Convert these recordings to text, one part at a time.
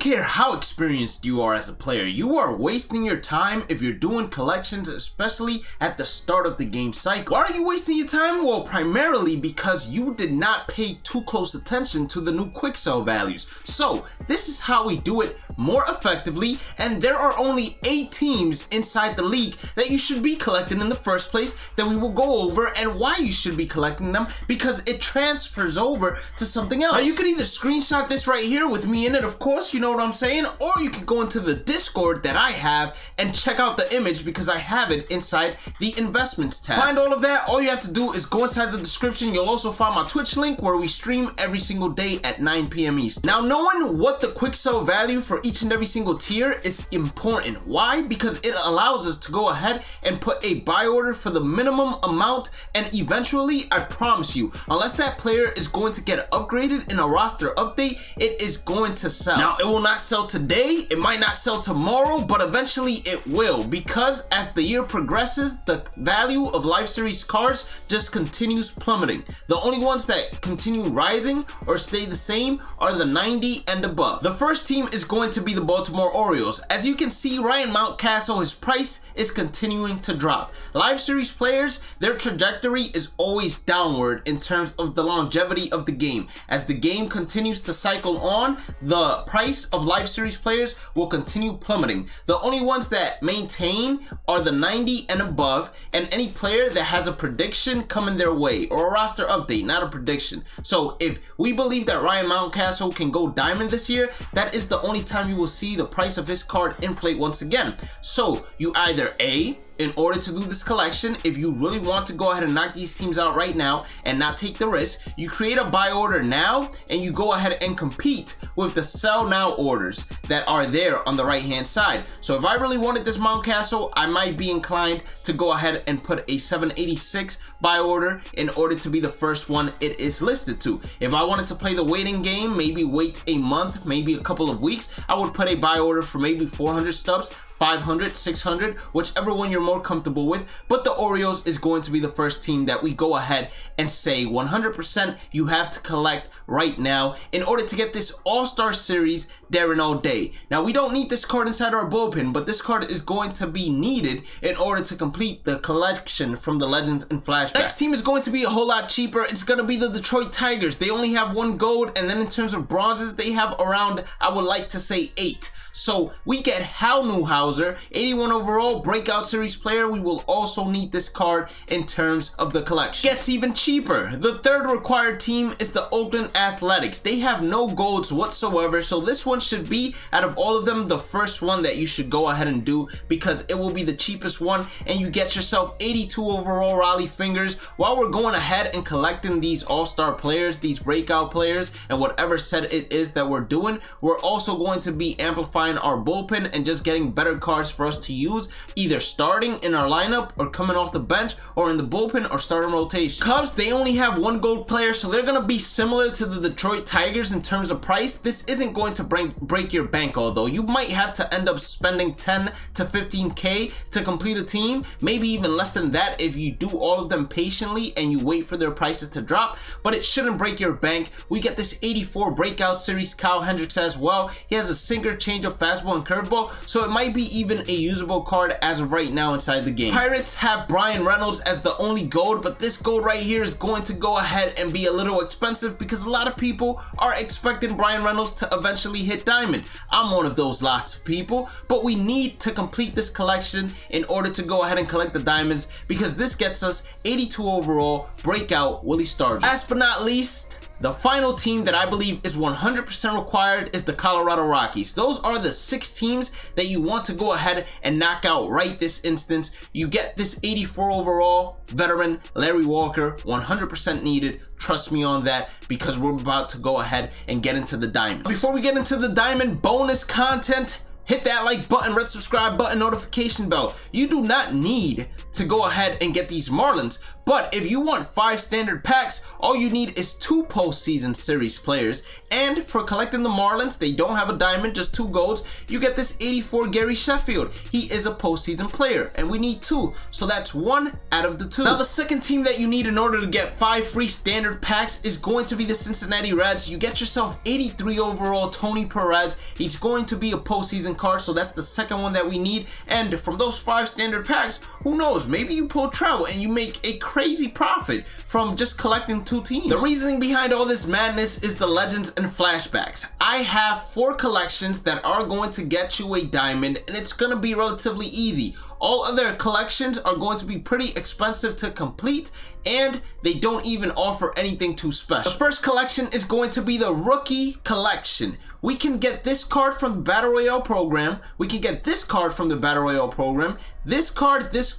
care how experienced you are as a player, you are wasting your time if you're doing collections, especially at the start of the game cycle. Why are you wasting your time? Well, primarily because you did not pay too close attention to the new quick sell values. So this is how we do it more effectively, and there are only 8 teams inside the league that you should be collecting in the first place that we will go over, and why you should be collecting them, because it transfers over to something else. Now you could either screenshot this right here with me in it, of course, you know what I'm saying, or you could go into the Discord that I have and check out the image because I have it inside the investments tab. Find all of that, all you have to do is go inside the description. You'll also find my Twitch link where we stream every single day at 9 p.m. East. Now, knowing what the quick sell value for each and every single tier is important. Why? Because it allows us to go ahead and put a buy order for the minimum amount, and eventually, I promise you, unless that player is going to get upgraded in a roster update, it is going to sell. Now, it will not sell today, it might not sell tomorrow, but eventually it will, because as the year progresses, the value of Live Series cards just continues plummeting. The only ones that continue rising or stay the same are the 90 and above. The first team is going to be the Baltimore Orioles. As you can see, Ryan Mountcastle, his price is continuing to drop. Live Series players, their trajectory is always downward in terms of the longevity of the game. As the game continues to cycle on, the price of Live Series players will continue plummeting. The only ones that maintain are the 90 and above, and any player that has a prediction coming their way, or a roster update, not a prediction. So if we believe that Ryan Mountcastle can go diamond this year, that is the only time you will see the price of his card inflate once again. So you either A, in order to do this collection, if you really want to go ahead and knock these teams out right now and not take the risk, you create a buy order now and you go ahead and compete with the sell now orders that are there on the right hand side. So if I really wanted this Mountcastle, I might be inclined to go ahead and put a 786 buy order in order to be the first one it is listed to. If I wanted to play the waiting game, maybe wait a month, maybe a couple of weeks, I would put a buy order for maybe 400 stubs, 500, 600, whichever one you're more comfortable with. But the Orioles is going to be the first team that we go ahead and say 100% you have to collect right now in order to get this All-Star Series Darren all day. Now, we don't need this card inside our bullpen, but this card is going to be needed in order to complete the collection from the Legends and Flashback. Next team is going to be a whole lot cheaper. It's going to be the Detroit Tigers. They only have 1 gold, and then in terms of bronzes, they have around, I would like to say, 8. So we get Hal Newhouser, 81 overall, breakout series player. We will also need this card in terms of the collection. Gets even cheaper. The third required team is the Oakland Athletics. They have no golds whatsoever, so this one should be, out of all of them, the first one that you should go ahead and do, because it will be the cheapest one, and you get yourself 82 overall Raleigh Fingers. While we're going ahead and collecting these all-star players, these breakout players, and whatever set it is that we're doing, we're also going to be amplifying our bullpen and just getting better cards for us to use, either starting in our lineup or coming off the bench, or in the bullpen or starting rotation. Cubs, they only have 1 gold player, so they're going to be similar to the Detroit Tigers in terms of price. This isn't going to break your bank, although you might have to end up spending 10 to 15k to complete a team, maybe even less than that if you do all of them patiently and you wait for their prices to drop, but it shouldn't break your bank. We get this 84 breakout series Kyle Hendricks as well. He has a sinker, change of fastball and curveball, so it might be even a usable card as of right now inside the game. Pirates have Brian Reynolds as the only gold, but this gold right here is going to go ahead and be a little expensive because a lot of people are expecting Brian Reynolds to eventually hit diamond. I'm one of those lots of people, but we need to complete this collection in order to go ahead and collect the diamonds, because this gets us 82 overall breakout Willie Stargell. Last but not least, the final team that I believe is 100% required is the Colorado Rockies. Those are the 6 teams that you want to go ahead and knock out right this instance. You get this 84 overall veteran Larry Walker, 100% needed. Trust me on that, because we're about to go ahead and get into the diamond. Before we get into the diamond bonus content, hit that like button, red subscribe button, notification bell. You do not need to go ahead and get these Marlins, but if you want 5 standard packs, all you need is 2 postseason series players. And for collecting the Marlins, they don't have a diamond, just 2 golds. You get this 84 Gary Sheffield. He is a postseason player, and we need 2, so that's 1 out of the 2. Now the second team that you need in order to get 5 free standard packs is going to be the Cincinnati Reds. You get yourself 83 overall Tony Perez. He's going to be a postseason card, so that's the second one that we need. And from those 5 standard packs, who knows, maybe you pull travel and you make a crazy profit from just collecting 2 teams. The reasoning behind all this madness is the legends and flashbacks. I have 4 collections that are going to get you a diamond, and it's going to be relatively easy. All other collections are going to be pretty expensive to complete, and they don't even offer anything too special. The first collection is going to be the rookie collection. We can get this card from the Battle Royale program. We can get this card from the Battle Royale program. This card, this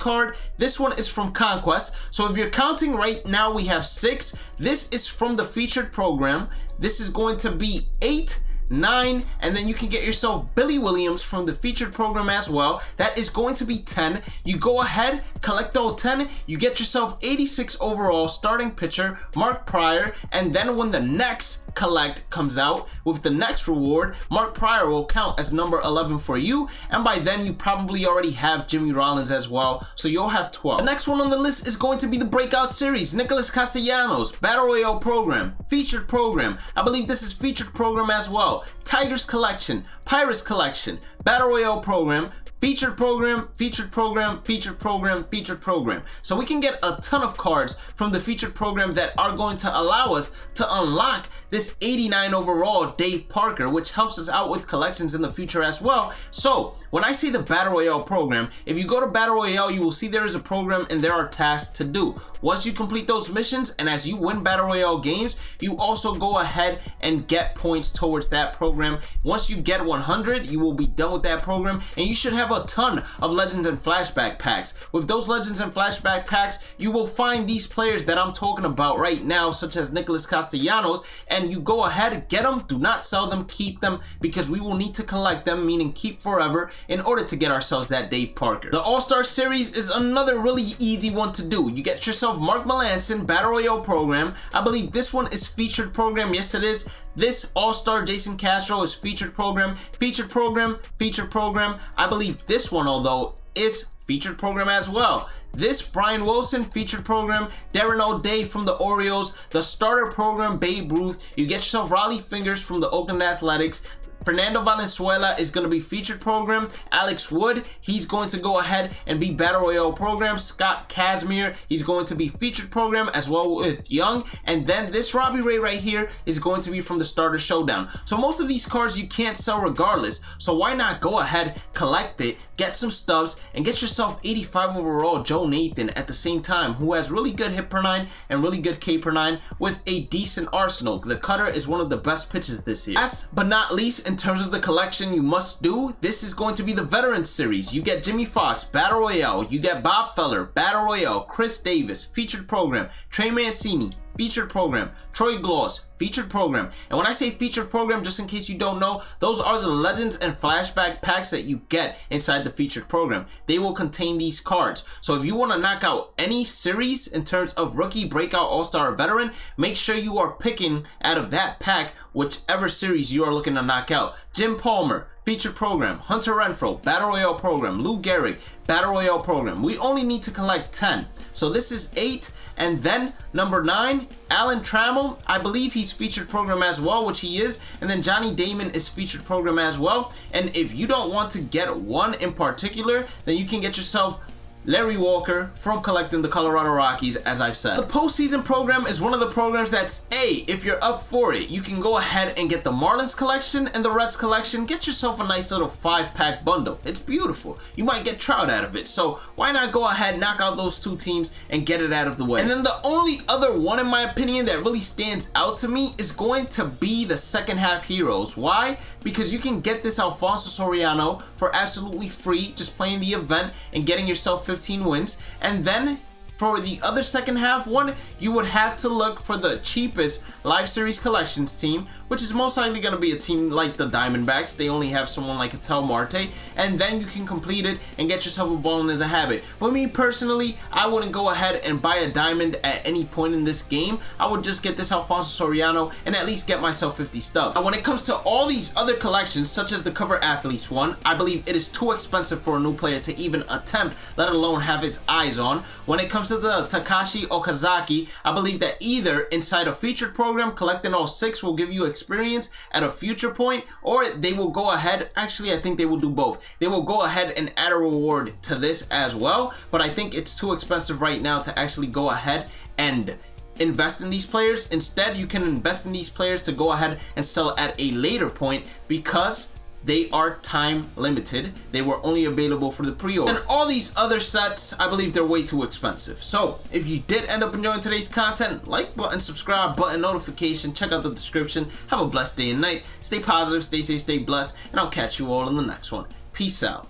one is from Conquest. So if you're counting right now, we have 6. This is from the featured program. This is going to be 8, 9, and then you can get yourself Billy Williams from the featured program as well. That is going to be 10. You go ahead, collect all 10, you get yourself 86 overall starting pitcher, Mark Pryor, and then when the next collect comes out with the next reward, Mark Pryor will count as number 11 for you, and by then you probably already have Jimmy Rollins as well, so you'll have 12. The next one on the list is going to be the Breakout Series, Nicholas Castellanos, Battle Royale program, featured program. I believe this is featured program as well. Tigers collection, Pirates collection, Battle Royale program, featured program, featured program, featured program, featured program. So we can get a ton of cards from the featured program that are going to allow us to unlock this 89 overall Dave Parker, which helps us out with collections in the future as well. So when I say the Battle Royale program, if you go to Battle Royale, you will see there is a program and there are tasks to do. Once you complete those missions and as you win Battle Royale games, you also go ahead and get points towards that program. Once you get 100, you will be done with that program, and you should have a ton of Legends and Flashback packs. With those Legends and Flashback packs, you will find these players that I'm talking about right now, such as Nicholas Castellanos, and you go ahead, get them, do not sell them, keep them, because we will need to collect them, meaning keep forever, in order to get ourselves that Dave Parker. The All-Star Series is another really easy one to do. You get yourself Mark Melanson, Battle Royale program. I believe this one is featured program. Yes, it is. This All-Star Jason Castro is featured program, featured program, featured program. I believe this one, although, is featured program as well. This Brian Wilson featured program, Darren O'Day from the Orioles, the starter program, Babe Ruth. You get yourself Raleigh Fingers from the Oakland Athletics. Fernando Valenzuela is going to be featured program. Alex Wood, he's going to go ahead and be Battle Royale program. Scott Kazmir, he's going to be featured program as well with Young. And then this Robbie Ray right here is going to be from the Starter Showdown. So most of these cards you can't sell regardless. So why not go ahead, collect it, get some stubs, and get yourself 85 overall Joe Nathan at the same time, who has really good hit per 9 and really good K per 9 with a decent arsenal. The cutter is one of the best pitches this year. Last but not least, in terms of the collection you must do, this is going to be the Veterans Series. You get Jimmy Fox, Battle Royale. You get Bob Feller, Battle Royale. Chris Davis, featured program. Trey Mancini, featured program. Troy Gloss, featured program. And when I say featured program, just in case you don't know, those are the Legends and Flashback packs that you get inside the featured program. They will contain these cards. So if you want to knock out any series in terms of rookie, breakout, all-star, or veteran, make sure you are picking out of that pack whichever series you are looking to knock out. Jim Palmer, featured program. Hunter Renfroe, Battle Royale program. Lou Gehrig, Battle Royale program. We only need to collect 10. So this is 8. And then number 9, Alan Trammell. I believe he's featured program as well, which he is. And then Johnny Damon is featured program as well. And if you don't want to get one in particular, then you can get yourself Larry Walker from collecting the Colorado Rockies, as I've said. The postseason program is one of the programs that's, if you're up for it, you can go ahead and get the Marlins collection and the Reds collection. Get yourself a nice little 5-pack bundle. It's beautiful. You might get Trout out of it. So why not go ahead, knock out those 2 teams and get it out of the way. And then the only other one, in my opinion, that really stands out to me is going to be the second half heroes. Why? Because you can get this Alfonso Soriano for absolutely free, just playing the event and getting yourself 15 wins, and then For the other second half one, you would have to look for the cheapest Live Series Collections team, which is most likely going to be a team like the Diamondbacks. They only have someone like a Tel Marte, and then you can complete it and get yourself a balling as a habit. But me personally, I wouldn't go ahead and buy a diamond at any point in this game. I would just get this Alfonso Soriano and at least get myself 50 stubs. Now, when it comes to all these other collections, such as the Cover Athletes one, I believe it is too expensive for a new player to even attempt, let alone have his eyes on. When it comes to the Takashi Okazaki, I believe that either inside a featured program, collecting all 6 will give you experience at a future point, or they will go ahead, actually I think they will do both. They will go ahead and add a reward to this as well, but I think it's too expensive right now to actually go ahead and invest in these players. Instead, you can invest in these players to go ahead and sell at a later point, because they are time limited. They were only available for the pre-order. And all these other sets, I believe they're way too expensive. So if you did end up enjoying today's content, like button, subscribe button, notification, check out the description. Have a blessed day and night. Stay positive, stay safe, stay blessed, and I'll catch you all in the next one. Peace out.